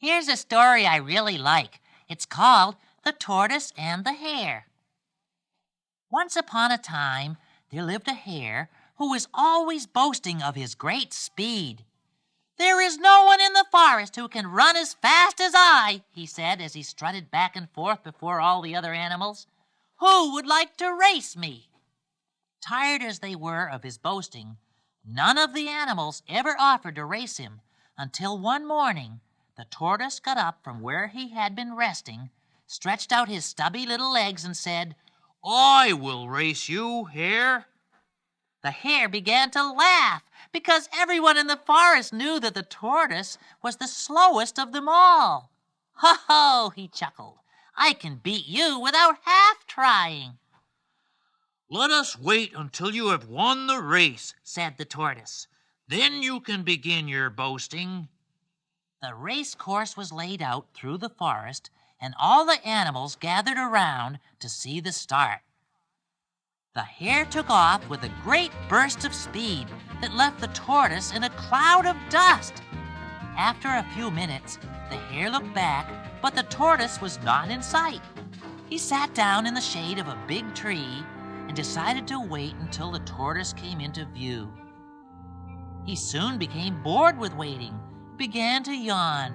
Here's a story I really like. It's called The Tortoise and the Hare. Once upon a time, there lived a hare who was always boasting of his great speed. "There is no one in the forest who can run as fast as I," he said as he strutted back and forth before all the other animals. "Who would like to race me?" Tired as they were of his boasting, none of the animals ever offered to race him until one morning the tortoise got up from where he had been resting, stretched out his stubby little legs, and said, "I will race you, Hare." The hare began to laugh because everyone in the forest knew that the tortoise was the slowest of them all. "Ho, ho," he chuckled. "I can beat you without half trying." "Let us wait until you have won the race," said the tortoise. "Then you can begin your boasting." The race course was laid out through the forest, and all the animals gathered around to see the start. The hare took off with a great burst of speed that left the tortoise in a cloud of dust. After a few minutes, the hare looked back, but the tortoise was not in sight. He sat down in the shade of a big tree and decided to wait until the tortoise came into view. He soon became bored with waiting, began to yawn,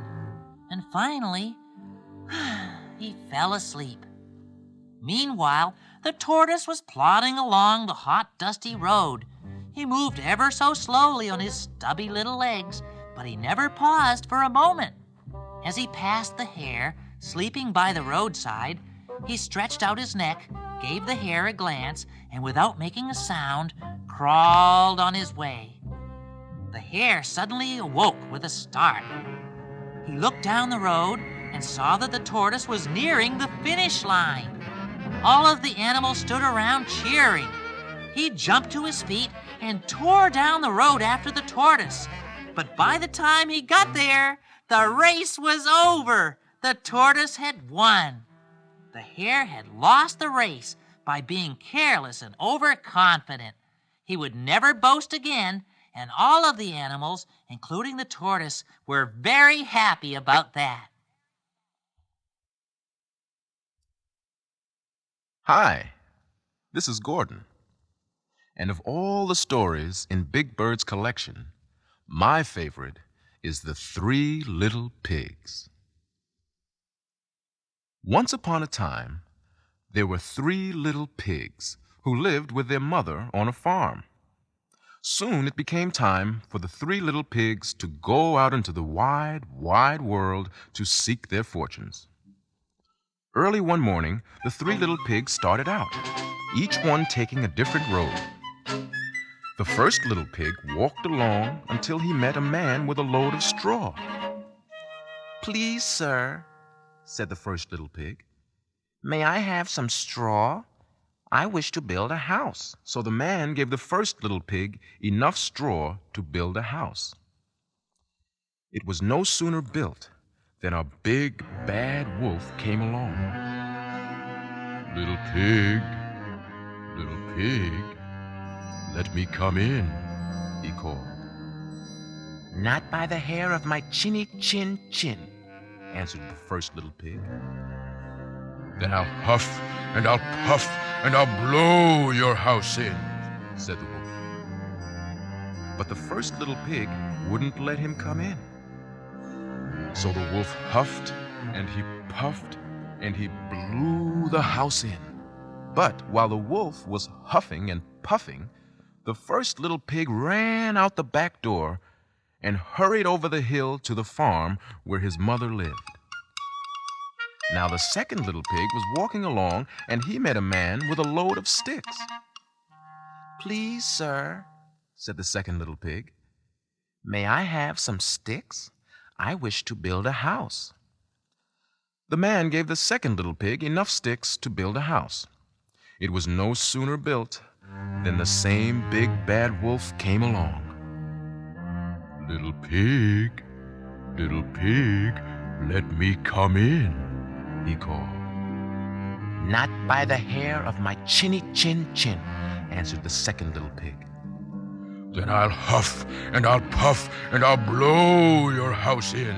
and finally, he fell asleep. Meanwhile, the tortoise was plodding along the hot, dusty road. He moved ever so slowly on his stubby little legs, but he never paused for a moment. As he passed the hare, sleeping by the roadside, he stretched out his neck, gave the hare a glance, and without making a sound, crawled on his way. The hare suddenly awoke with a start. He looked down the road and saw that the tortoise was nearing the finish line. All of the animals stood around cheering. He jumped to his feet and tore down the road after the tortoise. But by the time he got there, the race was over. The tortoise had won. The hare had lost the race by being careless and overconfident. He would never boast again, and all of the animals, including the tortoise, were very happy about that. Hi, this is Gordon. And of all the stories in Big Bird's collection, my favorite is The Three Little Pigs. Once upon a time, there were 3 little pigs who lived with their mother on a farm. Soon it became time for the 3 little pigs to go out into the wide, wide world to seek their fortunes. Early one morning, the 3 little pigs started out, each one taking a different road. The first little pig walked along until he met a man with a load of straw. "Please, sir," said the first little pig, "may I have some straw? I wish to build a house." So the man gave the first little pig enough straw to build a house. It was no sooner built than a big, bad wolf came along. Little pig, let me come in," he called. "Not by the hair of my chinny chin chin," answered the first little pig. "Then I'll huff and I'll puff and I'll blow your house in," said the wolf. But the first little pig wouldn't let him come in. So the wolf huffed and he puffed and he blew the house in. But while the wolf was huffing and puffing, the first little pig ran out the back door and hurried over the hill to the farm where his mother lived. Now the second little pig was walking along, and he met a man with a load of sticks. "Please, sir," said the second little pig, "may I have some sticks? I wish to build a house." The man gave the second little pig enough sticks to build a house. It was no sooner built than the same big bad wolf came along. Little pig, let me come in," he called. "Not by the hair of my chinny chin chin," answered the second little pig. "Then I'll huff and I'll puff and I'll blow your house in,"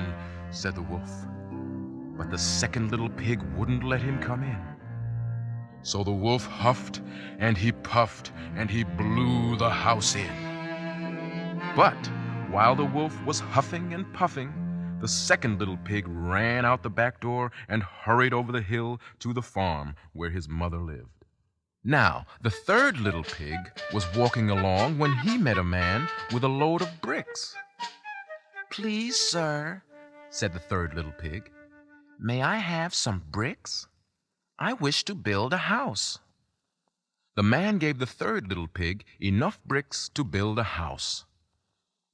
said the wolf. But the second little pig wouldn't let him come in. So the wolf huffed and he puffed and he blew the house in. But while the wolf was huffing and puffing, the second little pig ran out the back door and hurried over the hill to the farm where his mother lived. Now, the third little pig was walking along when he met a man with a load of bricks. "Please, sir," said the third little pig, "may I have some bricks? I wish to build a house." The man gave the third little pig enough bricks to build a house.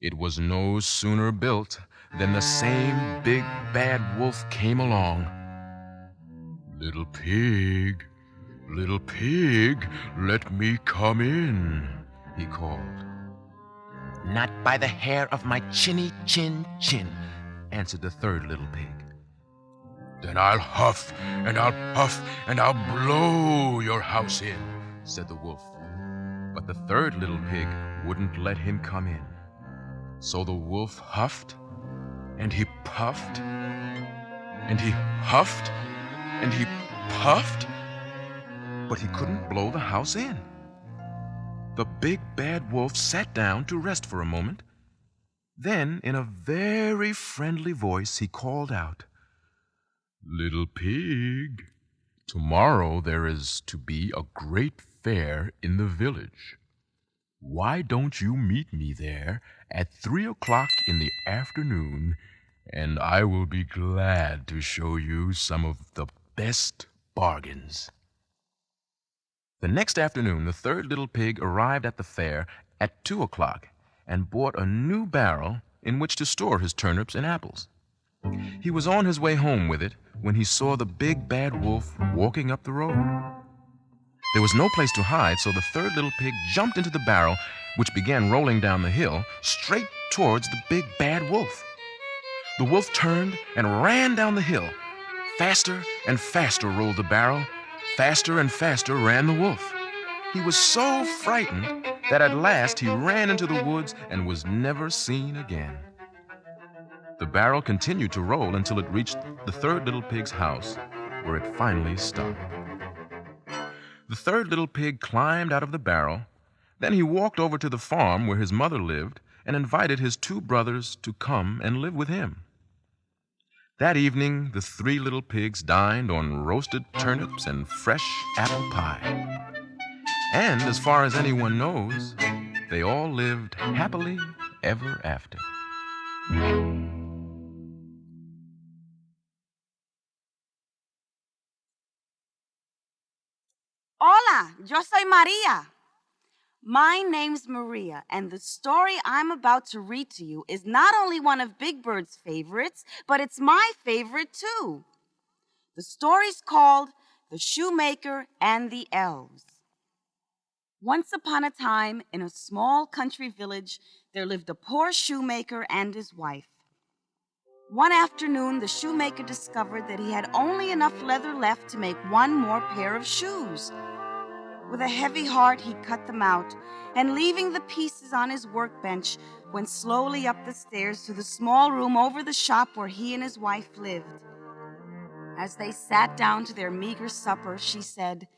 It was no sooner built than the same big bad wolf came along. "Little pig, let me come in," he called. "Not by the hair of my chinny chin chin," answered the third little pig. "Then I'll huff and I'll puff and I'll blow your house in," said the wolf. But the third little pig wouldn't let him come in. So the wolf huffed and he puffed and he huffed and he puffed, but he couldn't blow the house in. The big bad wolf sat down to rest for a moment. Then, in a very friendly voice, he called out, "Little pig, tomorrow there is to be a great fair in the village. Why don't you meet me there at 3 o'clock in the afternoon, and I will be glad to show you some of the best bargains." The next afternoon, the third little pig arrived at the fair at 2 o'clock and bought a new barrel in which to store his turnips and apples. He was on his way home with it when he saw the big bad wolf walking up the road. There was no place to hide, so the third little pig jumped into the barrel, which began rolling down the hill straight towards the big bad wolf. The wolf turned and ran down the hill. Faster and faster rolled the barrel. Faster and faster ran the wolf. He was so frightened that at last he ran into the woods and was never seen again. The barrel continued to roll until it reached the third little pig's house, where it finally stopped. The third little pig climbed out of the barrel. Then he walked over to the farm where his mother lived and invited his two brothers to come and live with him. That evening, the three little pigs dined on roasted turnips and fresh apple pie. And as far as anyone knows, they all lived happily ever after. Hola, yo soy Maria. My name's Maria, and the story I'm about to read to you is not only one of Big Bird's favorites, but it's my favorite too. The story's called The Shoemaker and the Elves. Once upon a time, in a small country village, there lived a poor shoemaker and his wife. One afternoon, the shoemaker discovered that he had only enough leather left to make one more pair of shoes. With a heavy heart, he cut them out, and leaving the pieces on his workbench, went slowly up the stairs to the small room over the shop where he and his wife lived. As they sat down to their meager supper, she said,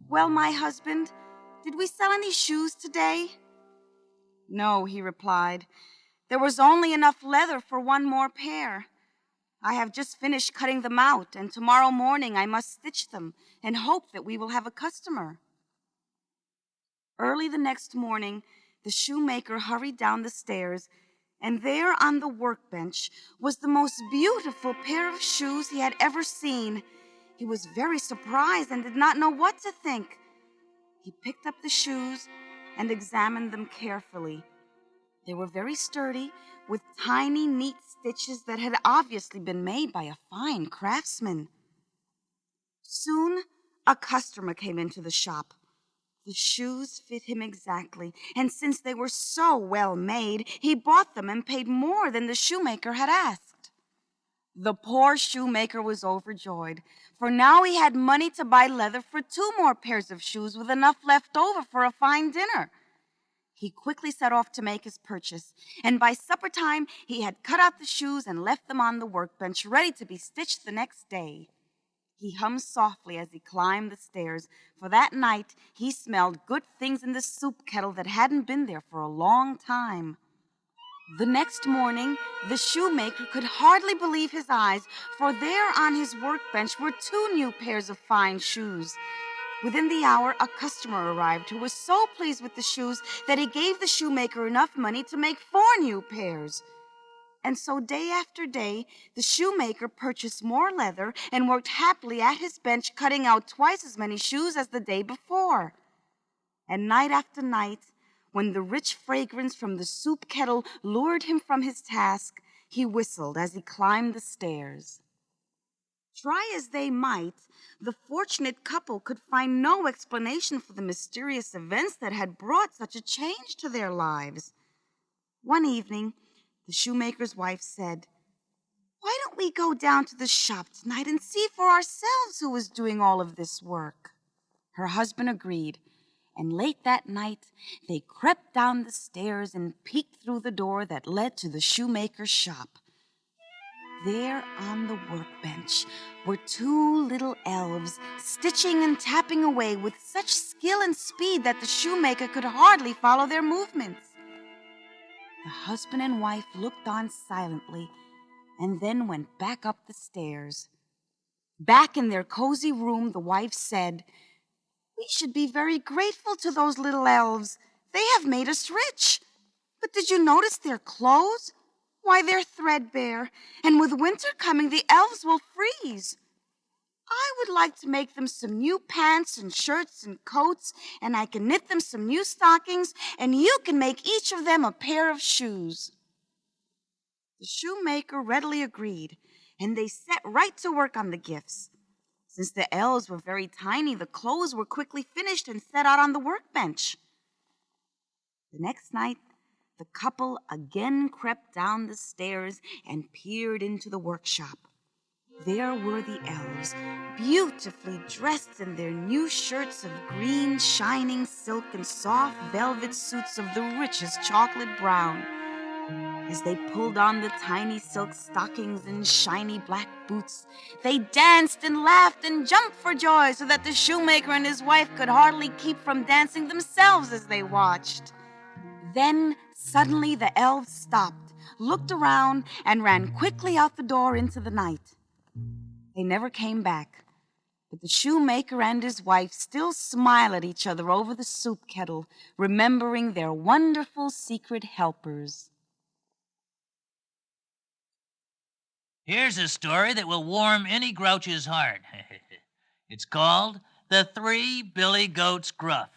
"Well, my husband, did we sell any shoes today?" "No," he replied. "There was only enough leather for one more pair. I have just finished cutting them out, and tomorrow morning I must stitch them and hope that we will have a customer." Early the next morning, the shoemaker hurried down the stairs, and there on the workbench was the most beautiful pair of shoes he had ever seen. He was very surprised and did not know what to think. He picked up the shoes and examined them carefully. They were very sturdy, with tiny, neat stitches that had obviously been made by a fine craftsman. Soon, a customer came into the shop. The shoes fit him exactly, and since they were so well made, he bought them and paid more than the shoemaker had asked. The poor shoemaker was overjoyed, for now he had money to buy leather for 2 more pairs of shoes with enough left over for a fine dinner. He quickly set off to make his purchase, and by supper time he had cut out the shoes and left them on the workbench, ready to be stitched the next day. He hummed softly as he climbed the stairs, for that night he smelled good things in the soup kettle that hadn't been there for a long time. The next morning, the shoemaker could hardly believe his eyes, for there on his workbench were 2 new pairs of fine shoes. Within the hour, a customer arrived who was so pleased with the shoes that he gave the shoemaker enough money to make 4 new pairs. And so day after day, the shoemaker purchased more leather and worked happily at his bench, cutting out twice as many shoes as the day before. And night after night, when the rich fragrance from the soup kettle lured him from his task, he whistled as he climbed the stairs. Try as they might, the fortunate couple could find no explanation for the mysterious events that had brought such a change to their lives. One evening, the shoemaker's wife said, "Why don't we go down to the shop tonight and see for ourselves who is doing all of this work?" Her husband agreed, and late that night they crept down the stairs and peeked through the door that led to the shoemaker's shop. There on the workbench were 2 little elves, stitching and tapping away with such skill and speed that the shoemaker could hardly follow their movements. The husband and wife looked on silently and then went back up the stairs. Back in their cozy room, the wife said, "We should be very grateful to those little elves. They have made us rich. But did you notice their clothes? Why, they're threadbare, and with winter coming, the elves will freeze. I would like to make them some new pants and shirts and coats, and I can knit them some new stockings, and you can make each of them a pair of shoes." The shoemaker readily agreed, and they set right to work on the gifts. Since the elves were very tiny, the clothes were quickly finished and set out on the workbench. The next night, the couple again crept down the stairs and peered into the workshop. There were the elves, beautifully dressed in their new shirts of green, shining silk and soft velvet suits of the richest chocolate brown. As they pulled on the tiny silk stockings and shiny black boots, they danced and laughed and jumped for joy so that the shoemaker and his wife could hardly keep from dancing themselves as they watched. Then suddenly the elves stopped, looked around, and ran quickly out the door into the night. They never came back, but the shoemaker and his wife still smile at each other over the soup kettle, remembering their wonderful secret helpers. Here's a story that will warm any grouch's heart. It's called The 3 Billy Goats Gruff.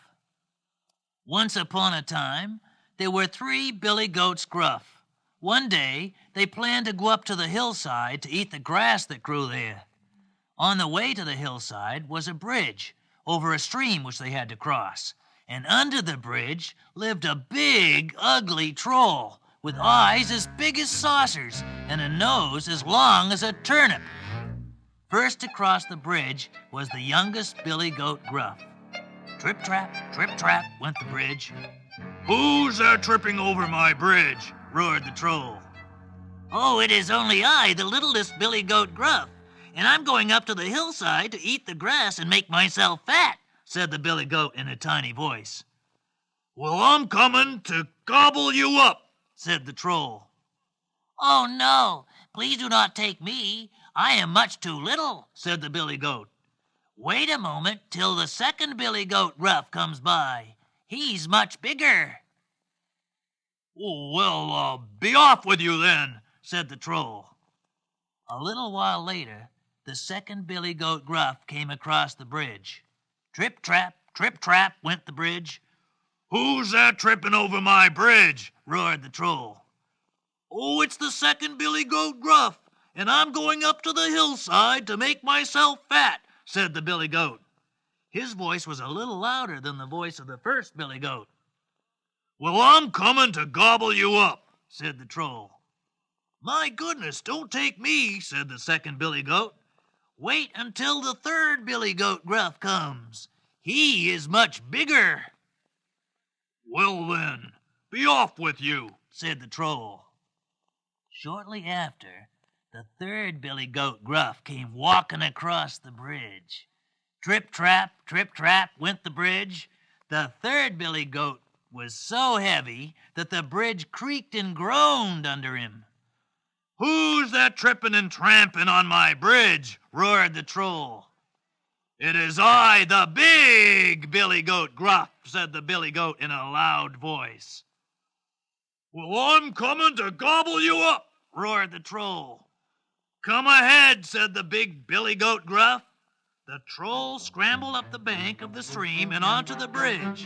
Once upon a time, there were 3 Billy Goats Gruff. One day, they planned to go up to the hillside to eat the grass that grew there. On the way to the hillside was a bridge over a stream which they had to cross. And under the bridge lived a big, ugly troll with eyes as big as saucers and a nose as long as a turnip. First to cross the bridge was the youngest Billy Goat Gruff. Trip-trap, went the bridge. "Who's that tripping over my bridge?" roared the troll. "Oh, it is only I, the littlest Billy Goat Gruff, and I'm going up to the hillside to eat the grass and make myself fat," said the Billy Goat in a tiny voice. "Well, I'm coming to gobble you up," said the troll. "Oh, no, please do not take me. I am much too little," said the Billy Goat. "Wait a moment till the second Billy Goat Gruff comes by. He's much bigger." "Oh, well, be off with you then," said the troll. A little while later, the second Billy Goat Gruff came across the bridge. Trip-trap, went the bridge. "Who's that tripping over my bridge?" roared the troll. "Oh, it's the second Billy Goat Gruff, and I'm going up to the hillside to make myself fat," said the Billy Goat. His voice was a little louder than the voice of the first Billy Goat. "Well, I'm coming to gobble you up," said the troll. "My goodness, don't take me," said the second Billy Goat. "Wait until the third Billy Goat Gruff comes. He is much bigger." Well then, be off with you, said the troll. Shortly after, the third billy goat Gruff came walking across the bridge. Trip, trap, went the bridge. The third billy goat was so heavy that the bridge creaked and groaned under him. Who's that tripping and tramping on my bridge? Roared the troll. It is I, the big billy goat Gruff, said the billy goat in a loud voice. Well, I'm coming to gobble you up, roared the troll. Come ahead, said the big billy goat Gruff. The troll scrambled up the bank of the stream and onto the bridge.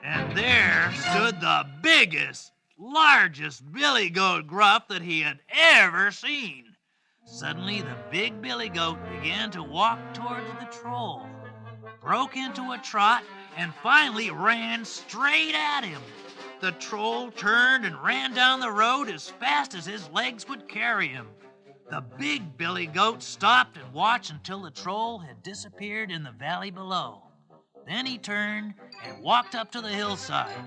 And there stood the biggest, largest billy goat Gruff that he had ever seen. Suddenly, the big billy goat began to walk towards the troll, broke into a trot, and finally ran straight at him. The troll turned and ran down the road as fast as his legs would carry him. The big billy goat stopped and watched until the troll had disappeared in the valley below. Then he turned and walked up to the hillside.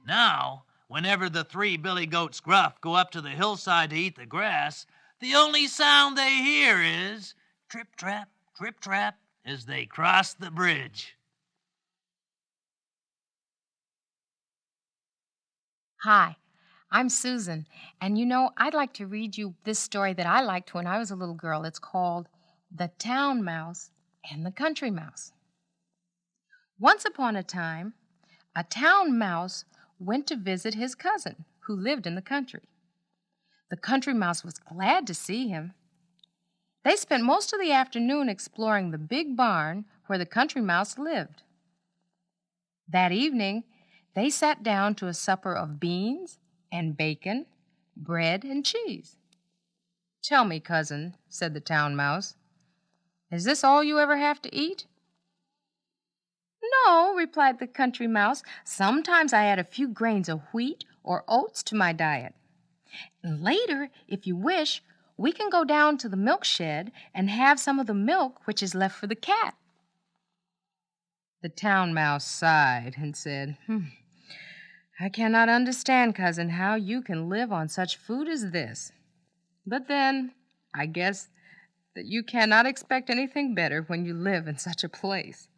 Now, whenever the three billy goats Gruff go up to the hillside to eat the grass, the only sound they hear is trip, trap, as they cross the bridge. Hi, I'm Susan, and I'd like to read you this story that I liked when I was a little girl. It's called The Town Mouse and the Country Mouse. Once upon a time, a town mouse went to visit his cousin, who lived in the country. The country mouse was glad to see him. They spent most of the afternoon exploring the big barn where the country mouse lived. That evening, they sat down to a supper of beans and bacon, bread and cheese. "Tell me, cousin," said the town mouse, "is this all you ever have to eat?" "No," replied the country mouse. "Sometimes I add a few grains of wheat or oats to my diet. And later, if you wish, we can go down to the milk shed and have some of the milk which is left for the cat." The town mouse sighed and said, "I cannot understand, cousin, how you can live on such food as this. But then, I guess that you cannot expect anything better when you live in such a place.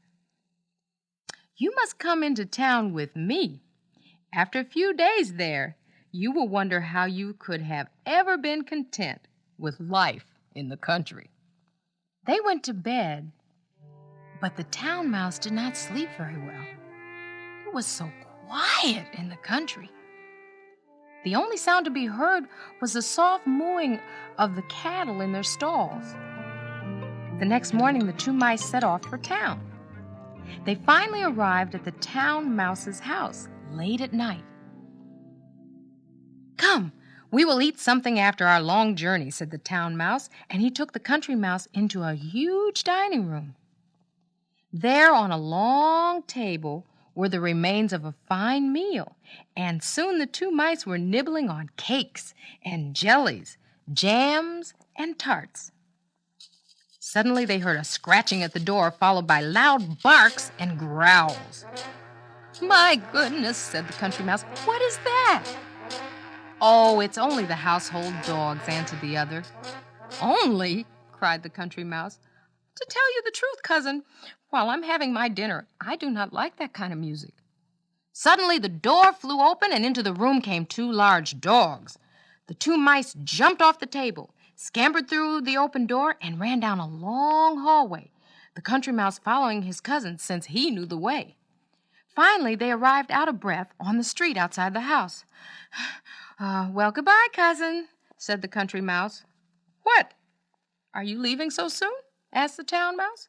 You must come into town with me. After a few days there, you will wonder how you could have ever been content with life in the country." They went to bed, but the town mouse did not sleep very well. It was so quiet in the country. The only sound to be heard was the soft mooing of the cattle in their stalls. The next morning, the two mice set off for town. They finally arrived at the town mouse's house late at night. "Come, we will eat something after our long journey," said the town mouse, and he took the country mouse into a huge dining room. There on a long table were the remains of a fine meal, and soon the two mice were nibbling on cakes and jellies, jams and tarts. Suddenly they heard a scratching at the door, followed by loud barks and growls. "My goodness," said the country mouse, "what is that?" "Oh, it's only the household dogs," answered the other. "Only?" cried the country mouse. "To tell you the truth, cousin, while I'm having my dinner, I do not like that kind of music." Suddenly the door flew open, and into the room came two large dogs. The two mice jumped off the table, scampered through the open door, and ran down a long hallway, the country mouse following his cousin since he knew the way. Finally, they arrived out of breath on the street outside the house. "Well, goodbye, cousin," said the country mouse. "What? Are you leaving so soon?" asked the town mouse.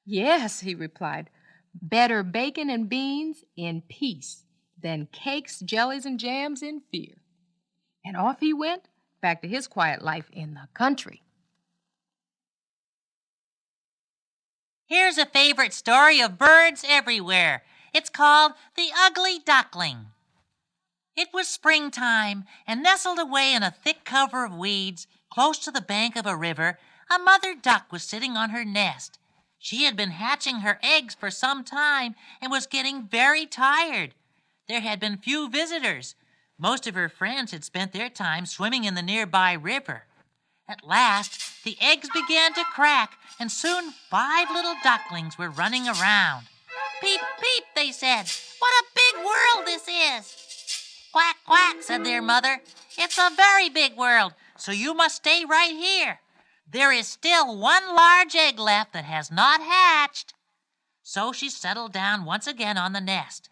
"Yes," he replied. "Better bacon and beans in peace than cakes, jellies, and jams in fear." And off he went, back to his quiet life in the country. Here's a favorite story of birds everywhere. It's called The Ugly Duckling. It was springtime, and nestled away in a thick cover of weeds, close to the bank of a river, a mother duck was sitting on her nest. She had been hatching her eggs for some time and was getting very tired. There had been few visitors. Most of her friends had spent their time swimming in the nearby river. At last, the eggs began to crack, and soon 5 little ducklings were running around. "Peep, peep," they said. "What a big world this is!" "Quack, quack," said their mother. "It's a very big world, so you must stay right here. There is still 1 large egg left that has not hatched." So she settled down once again on the nest.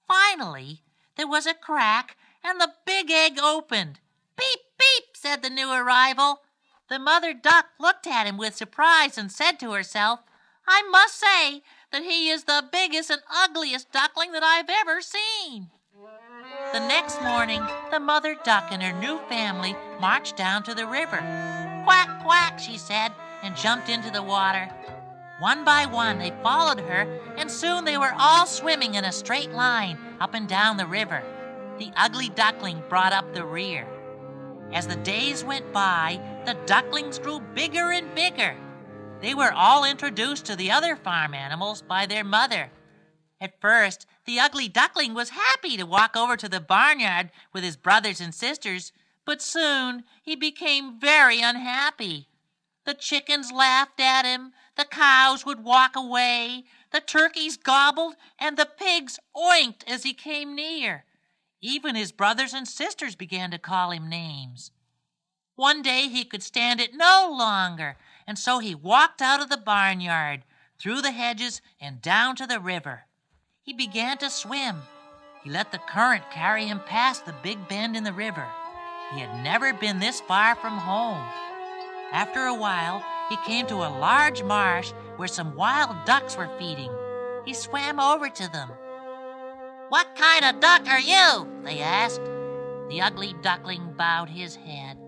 Finally, there was a crack, and the big egg opened. "Peep, peep," said the new arrival. The mother duck looked at him with surprise and said to herself, "I must say that he is the biggest and ugliest duckling that I've ever seen." The next morning, the mother duck and her new family marched down to the river. "Quack, quack," she said, and jumped into the water. One by one, they followed her, and soon they were all swimming in a straight line up and down the river. The ugly duckling brought up the rear. As the days went by, the ducklings grew bigger and bigger. They were all introduced to the other farm animals by their mother. At first, the ugly duckling was happy to walk over to the barnyard with his brothers and sisters, but soon he became very unhappy. The chickens laughed at him, the cows would walk away, the turkeys gobbled, and the pigs oinked as he came near. Even his brothers and sisters began to call him names. One day he could stand it no longer, and so he walked out of the barnyard, through the hedges, and down to the river. He began to swim. He let the current carry him past the big bend in the river. He had never been this far from home. After a while, he came to a large marsh where some wild ducks were feeding. He swam over to them. "What kind of duck are you?" they asked. The ugly duckling bowed his head.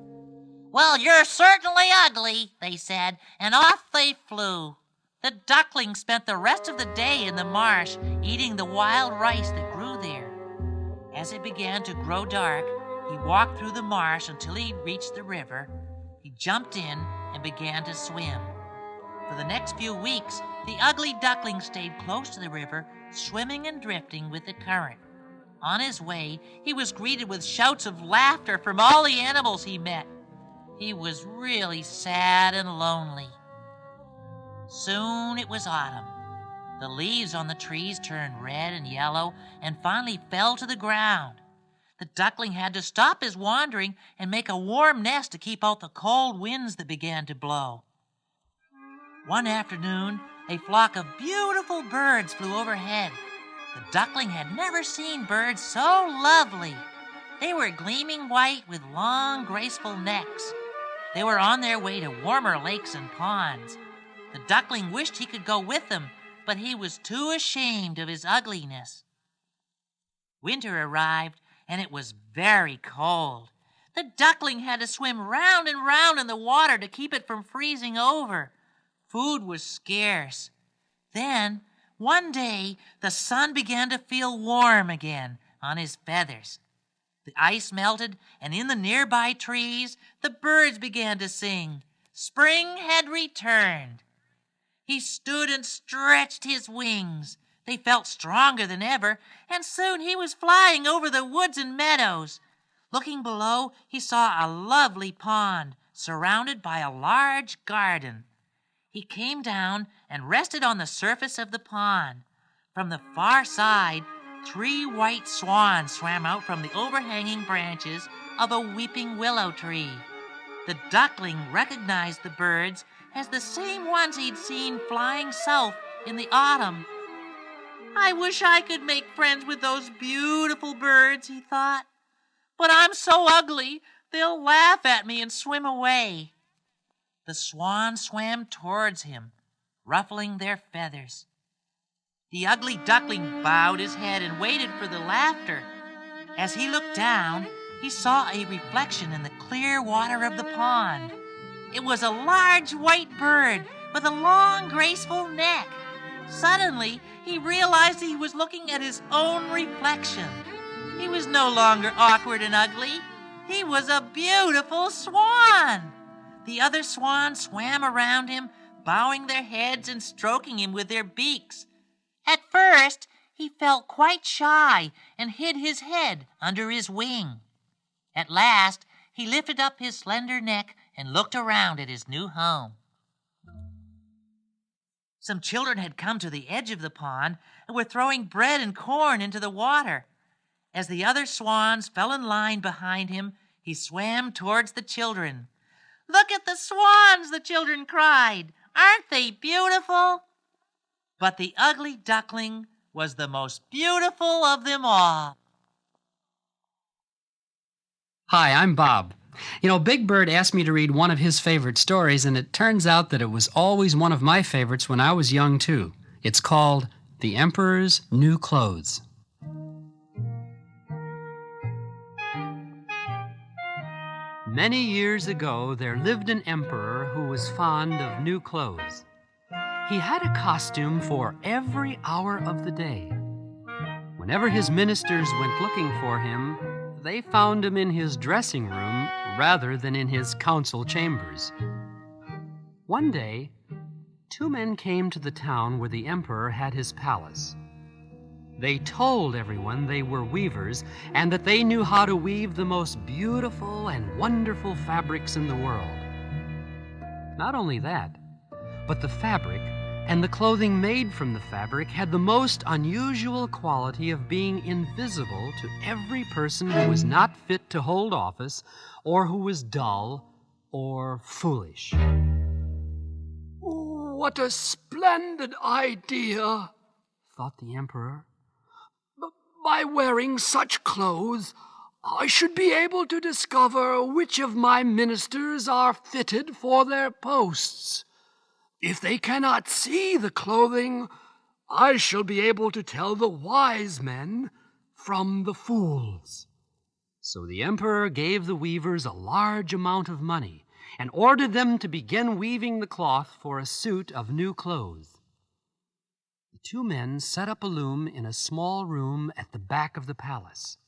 "Well, you're certainly ugly," they said, and off they flew. The duckling spent the rest of the day in the marsh, eating the wild rice that grew there. As it began to grow dark, he walked through the marsh until he reached the river. He jumped in and began to swim. For the next few weeks, the ugly duckling stayed close to the river, swimming and drifting with the current. On his way, he was greeted with shouts of laughter from all the animals he met. He was really sad and lonely. Soon it was autumn. The leaves on the trees turned red and yellow and finally fell to the ground. The duckling had to stop his wandering and make a warm nest to keep out the cold winds that began to blow. One afternoon, a flock of beautiful birds flew overhead. The duckling had never seen birds so lovely. They were gleaming white with long, graceful necks. They were on their way to warmer lakes and ponds. The duckling wished he could go with them, but he was too ashamed of his ugliness. Winter arrived, and it was very cold. The duckling had to swim round and round in the water to keep it from freezing over. Food was scarce. Then, one day, the sun began to feel warm again on his feathers. The ice melted, and in the nearby trees, the birds began to sing. Spring had returned. He stood and stretched his wings. They felt stronger than ever, and soon he was flying over the woods and meadows. Looking below, he saw a lovely pond surrounded by a large garden. He came down and rested on the surface of the pond. From the far side, 3 white swans swam out from the overhanging branches of a weeping willow tree. The duckling recognized the birds as the same ones he'd seen flying south in the autumn. "I wish I could make friends with those beautiful birds," he thought. "But I'm so ugly, they'll laugh at me and swim away." The swans swam towards him, ruffling their feathers. The ugly duckling bowed his head and waited for the laughter. As he looked down, he saw a reflection in the clear water of the pond. It was a large white bird with a long, graceful neck. Suddenly, he realized he was looking at his own reflection. He was no longer awkward and ugly. He was a beautiful swan. The other swans swam around him, bowing their heads and stroking him with their beaks. At first, he felt quite shy and hid his head under his wing. At last, he lifted up his slender neck and looked around at his new home. Some children had come to the edge of the pond and were throwing bread and corn into the water. As the other swans fell in line behind him, he swam towards the children. "Look at the swans," the children cried. "Aren't they beautiful?" But the ugly duckling was the most beautiful of them all. Hi, I'm Bob. Big Bird asked me to read one of his favorite stories, and it turns out that it was always one of my favorites when I was young, too. It's called The Emperor's New Clothes. Many years ago, there lived an emperor who was fond of new clothes. He had a costume for every hour of the day. Whenever his ministers went looking for him, they found him in his dressing room rather than in his council chambers. One day, 2 men came to the town where the emperor had his palace. They told everyone they were weavers and that they knew how to weave the most beautiful and wonderful fabrics in the world. Not only that, but the fabric and the clothing made from the fabric had the most unusual quality of being invisible to every person who was not fit to hold office or who was dull or foolish. What a splendid idea, thought the emperor. By wearing such clothes, I should be able to discover which of my ministers are fitted for their posts. If they cannot see the clothing, I shall be able to tell the wise men from the fools. So the emperor gave the weavers a large amount of money and ordered them to begin weaving the cloth for a suit of new clothes. The 2 men set up a loom in a small room at the back of the palace.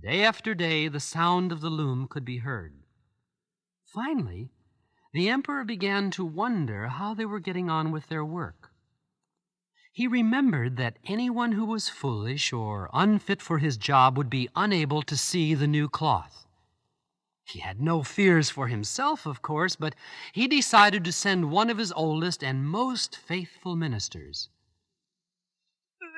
Day after day, the sound of the loom could be heard. Finally, the emperor began to wonder how they were getting on with their work. He remembered that anyone who was foolish or unfit for his job would be unable to see the new cloth. He had no fears for himself, of course, but he decided to send one of his oldest and most faithful ministers.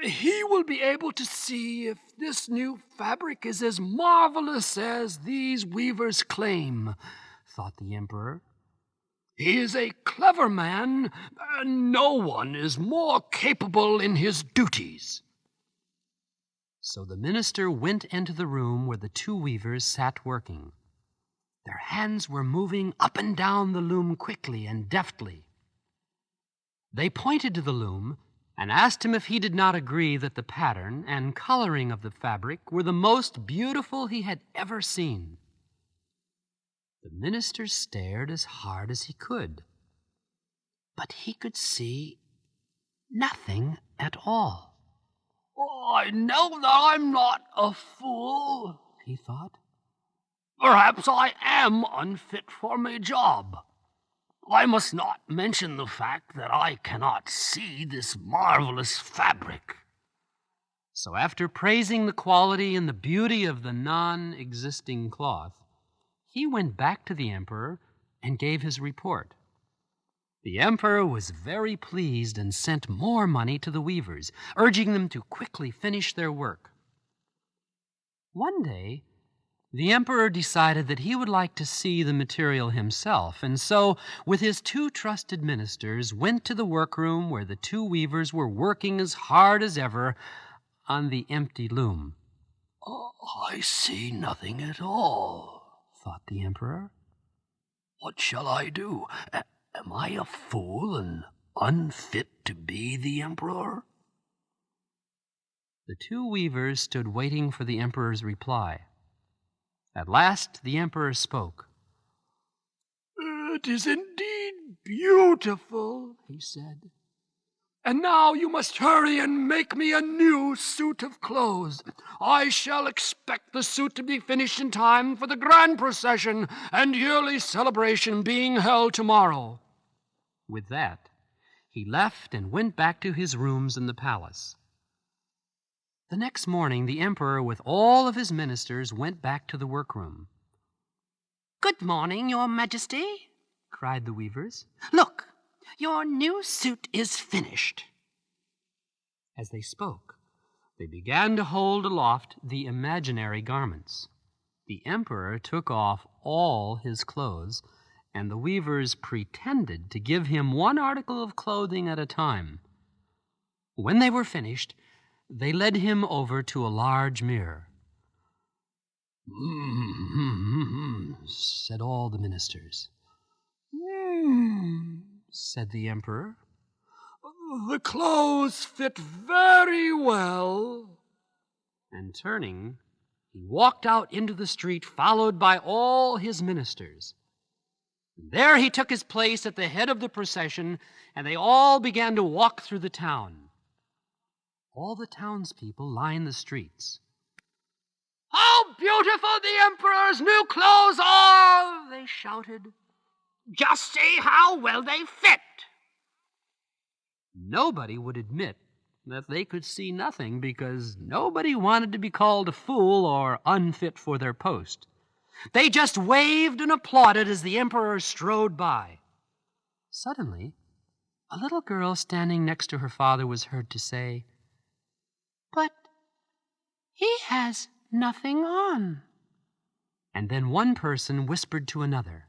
He will be able to see if this new fabric is as marvelous as these weavers claim, thought the emperor. He is a clever man, and no one is more capable in his duties. So the minister went into the room where the 2 weavers sat working. Their hands were moving up and down the loom quickly and deftly. They pointed to the loom and asked him if he did not agree that the pattern and coloring of the fabric were the most beautiful he had ever seen. The minister stared as hard as he could, but he could see nothing at all. I know that I'm not a fool, he thought. Perhaps I am unfit for my job. I must not mention the fact that I cannot see this marvelous fabric. So after praising the quality and the beauty of the non-existing cloth, he went back to the emperor and gave his report. The emperor was very pleased and sent more money to the weavers, urging them to quickly finish their work. One day, the emperor decided that he would like to see the material himself, and so, with his 2 trusted ministers, went to the workroom where the 2 weavers were working as hard as ever on the empty loom. I see nothing at all, thought the emperor. What shall I do? Am I a fool and unfit to be the emperor? The 2 weavers stood waiting for the emperor's reply. At last, the emperor spoke. It is indeed beautiful, he said. And now you must hurry and make me a new suit of clothes. I shall expect the suit to be finished in time for the grand procession and yearly celebration being held tomorrow. With that, he left and went back to his rooms in the palace. The next morning, the emperor, with all of his ministers, went back to the workroom. "Good morning, Your Majesty," cried the weavers. "Look, your new suit is finished." As they spoke, they began to hold aloft the imaginary garments. The emperor took off all his clothes, and the weavers pretended to give him one article of clothing at a time. When they were finished, they led him over to a large mirror. Said all the ministers. Said the emperor. The clothes fit very well. And turning, he walked out into the street, followed by all his ministers. There he took his place at the head of the procession, and they all began to walk through the town. All the townspeople lined the streets. How beautiful the Emperor's new clothes are, they shouted. Just see how well they fit. Nobody would admit that they could see nothing because nobody wanted to be called a fool or unfit for their post. They just waved and applauded as the emperor strode by. Suddenly, a little girl standing next to her father was heard to say, "But he has nothing on." And then one person whispered to another,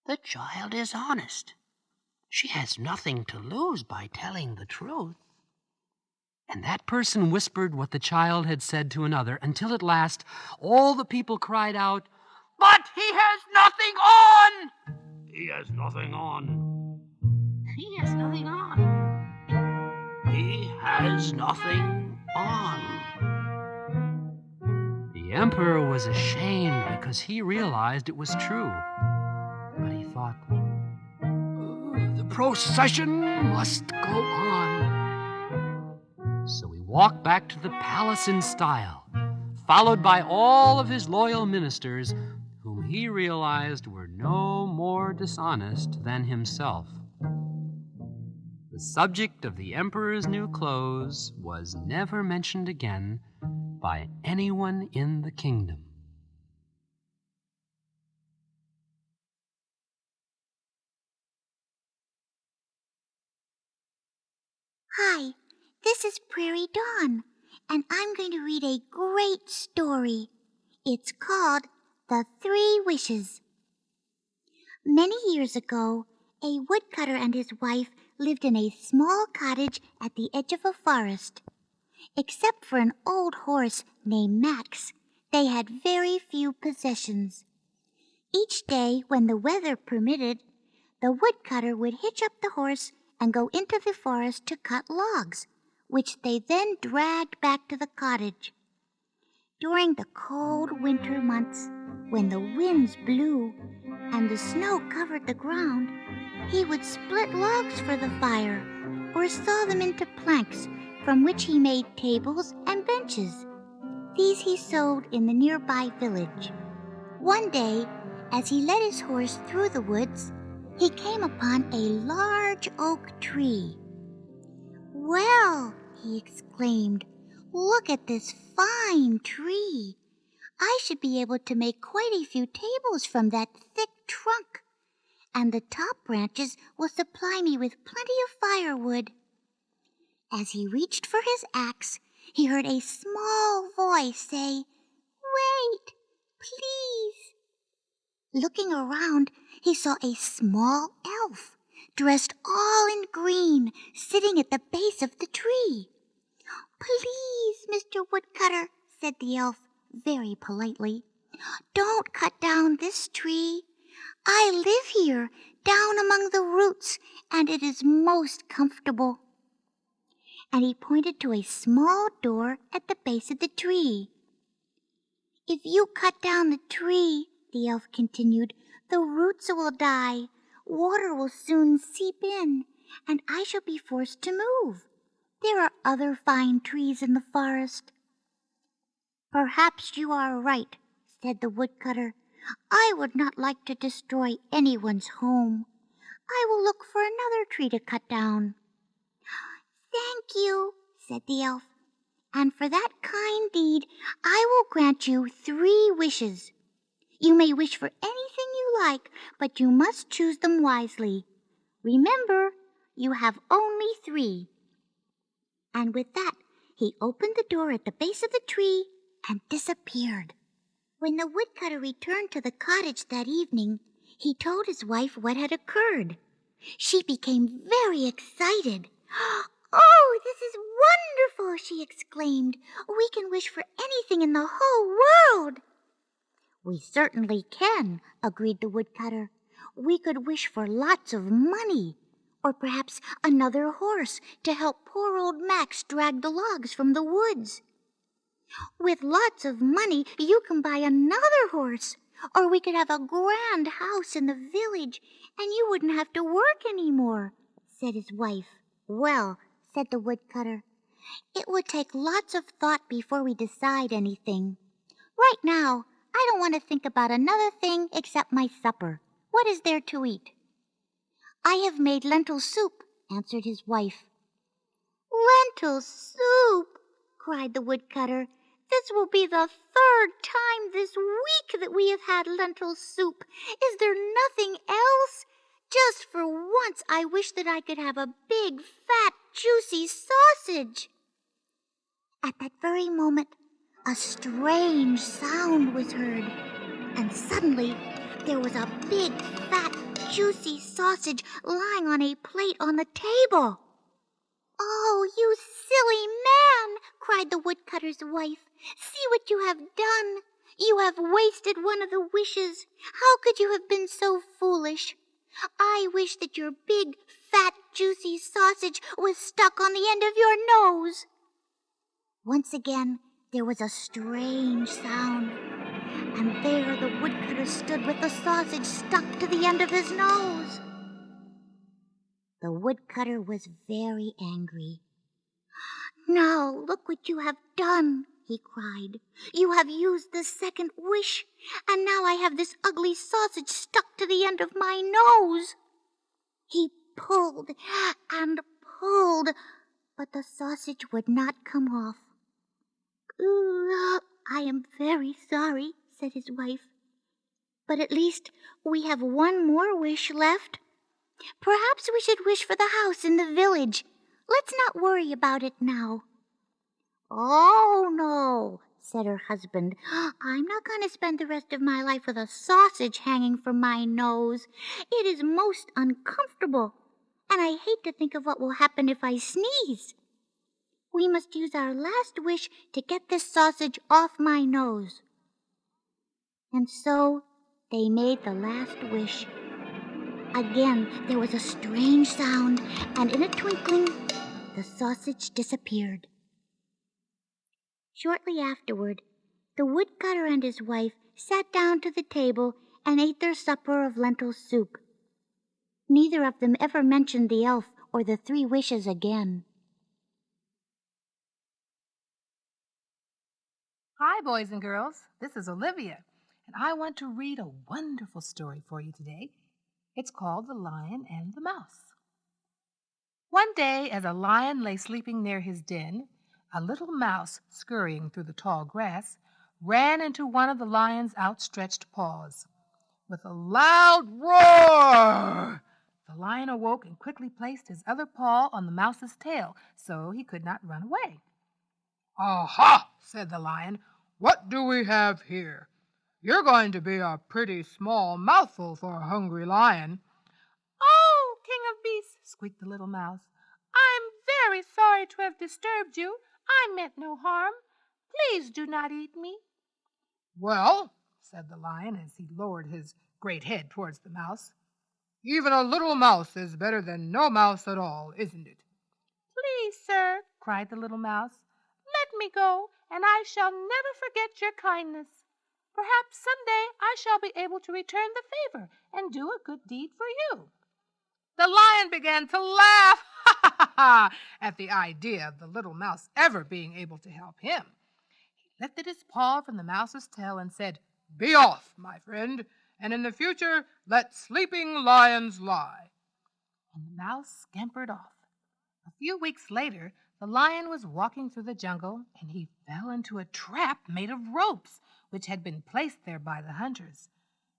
"The child is honest. She has nothing to lose by telling the truth." And that person whispered what the child had said to another, until at last all the people cried out, "But he has nothing on! He has nothing on! He has nothing on. He has nothing on!" The emperor was ashamed because he realized it was true. But he thought, The procession must go on. so he walked back to the palace in style, followed by all of his loyal ministers, whom he realized were no more dishonest than himself. The subject of the emperor's new clothes was never mentioned again by anyone in the kingdom. Hi, this is Prairie Dawn, and I'm going to read a great story. It's called The 3 Wishes. Many years ago, a woodcutter and his wife lived in a small cottage at the edge of a forest. Except for an old horse named Max, they had very few possessions. Each day, when the weather permitted, the woodcutter would hitch up the horse and go into the forest to cut logs, which they then dragged back to the cottage. During the cold winter months, when the winds blew and the snow covered the ground, he would split logs for the fire or saw them into planks from which he made tables and benches. These he sewed in the nearby village. One day, as he led his horse through the woods, he came upon a large oak tree. "Well," he exclaimed, "look at this fine tree. I should be able to make quite a few tables from that thick trunk, and the top branches will supply me with plenty of firewood." As he reached for his axe, he heard a small voice say, "Wait, please." Looking around, he saw a small elf, dressed all in green, sitting at the base of the tree. "Please, Mr. Woodcutter," said the elf very politely, "don't cut down this tree. I live here, down among the roots, and it is most comfortable." And he pointed to a small door at the base of the tree. "If you cut down the tree," the elf continued, "the roots will die, water will soon seep in, and I shall be forced to move. There are other fine trees in the forest." "Perhaps you are right," said the woodcutter. "I would not like to destroy anyone's home. I will look for another tree to cut down. Thank you, said the elf. And for that kind deed, I will grant you 3 wishes. You may wish for anything you like, but you must choose them wisely. Remember, you have only 3. And with that, he opened the door at the base of the tree and disappeared. When the woodcutter returned to the cottage that evening, he told his wife what had occurred. She became very excited. Oh, this is wonderful, she exclaimed. We can wish for anything in the whole world. We certainly can, agreed the woodcutter. We could wish for lots of money, or perhaps another horse to help poor old Max drag the logs from the woods. With lots of money, you can buy another horse, or we could have a grand house in the village, and you wouldn't have to work any more, said his wife. Well, said the woodcutter, it would take lots of thought before we decide anything. Right now, I don't want to think about another thing except my supper. What is there to eat? I have made lentil soup, answered his wife. Lentil soup, cried the woodcutter. This will be the 3rd time this week that we have had lentil soup. Is there nothing else? Just for once, I wish that I could have a big, fat, juicy sausage. At that very moment, a strange sound was heard, and suddenly there was a big, fat, juicy sausage lying on a plate on the table. Oh, you silly man, cried the woodcutter's wife. See what you have done. You have wasted one of the wishes. How could you have been so foolish? I wish that your big, fat, juicy sausage was stuck on the end of your nose. Once again, there was a strange sound, and there the woodcutter stood with the sausage stuck to the end of his nose. The woodcutter was very angry. Now look what you have done, he cried. You have used the 2nd wish, and now I have this ugly sausage stuck to the end of my nose. He pulled and pulled, but the sausage would not come off. I am very sorry, said his wife. But at least we have one more wish left. Perhaps we should wish for the house in the village. Let's not worry about it now. Oh, no, said her husband. I'm not going to spend the rest of my life with a sausage hanging from my nose. It is most uncomfortable, and I hate to think of what will happen if I sneeze. We must use our last wish to get this sausage off my nose. And so they made the last wish. Again, there was a strange sound, and in a twinkling, the sausage disappeared. Shortly afterward, the woodcutter and his wife sat down to the table and ate their supper of lentil soup. Neither of them ever mentioned the elf or the 3 wishes again. Hi, boys and girls. This is Olivia, and I want to read a wonderful story for you today. It's called The Lion and the Mouse. One day, as a lion lay sleeping near his den, a little mouse, scurrying through the tall grass, ran into one of the lion's outstretched paws. With a loud roar, the lion awoke and quickly placed his other paw on the mouse's tail so he could not run away. "Aha!" said the lion. "What do we have here? You're going to be a pretty small mouthful for a hungry lion." "Oh, King of Beasts," squeaked the little mouse, "I'm very sorry to have disturbed you. I meant no harm. Please do not eat me." "Well," said the lion as he lowered his great head towards the mouse, "even a little mouse is better than no mouse at all, isn't it?" "Please, sir," cried the little mouse, "let me go, and I shall never forget your kindness. Perhaps someday I shall be able to return the favor and do a good deed for you." The lion began to laugh at the idea of the little mouse ever being able to help him. He lifted his paw from the mouse's tail and said, "Be off, my friend, and in the future let sleeping lions lie." and the mouse scampered off. A few weeks later, the lion was walking through the jungle, and he fell into a trap made of ropes, which had been placed there by the hunters.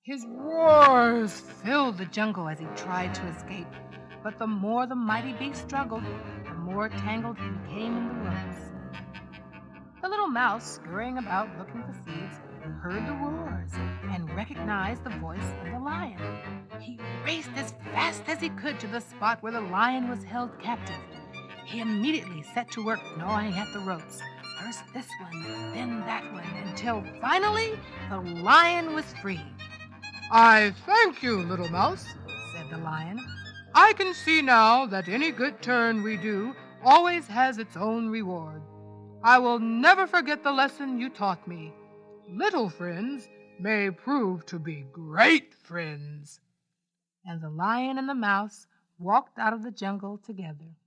His roars filled the jungle as he tried to escape, but the more the mighty beast struggled, the more tangled he became in the ropes. The little mouse, scurrying about looking for seeds, heard the roars and recognized the voice of the lion. He raced as fast as he could to the spot where the lion was held captive. He immediately set to work gnawing at the ropes, first this one, then that one, until finally the lion was free. I thank you, little mouse, Said the lion. I can see now that any good turn we do always has its own reward. I will never forget the lesson you taught me. Little friends may prove to be great friends. And the lion and the mouse walked out of the jungle together.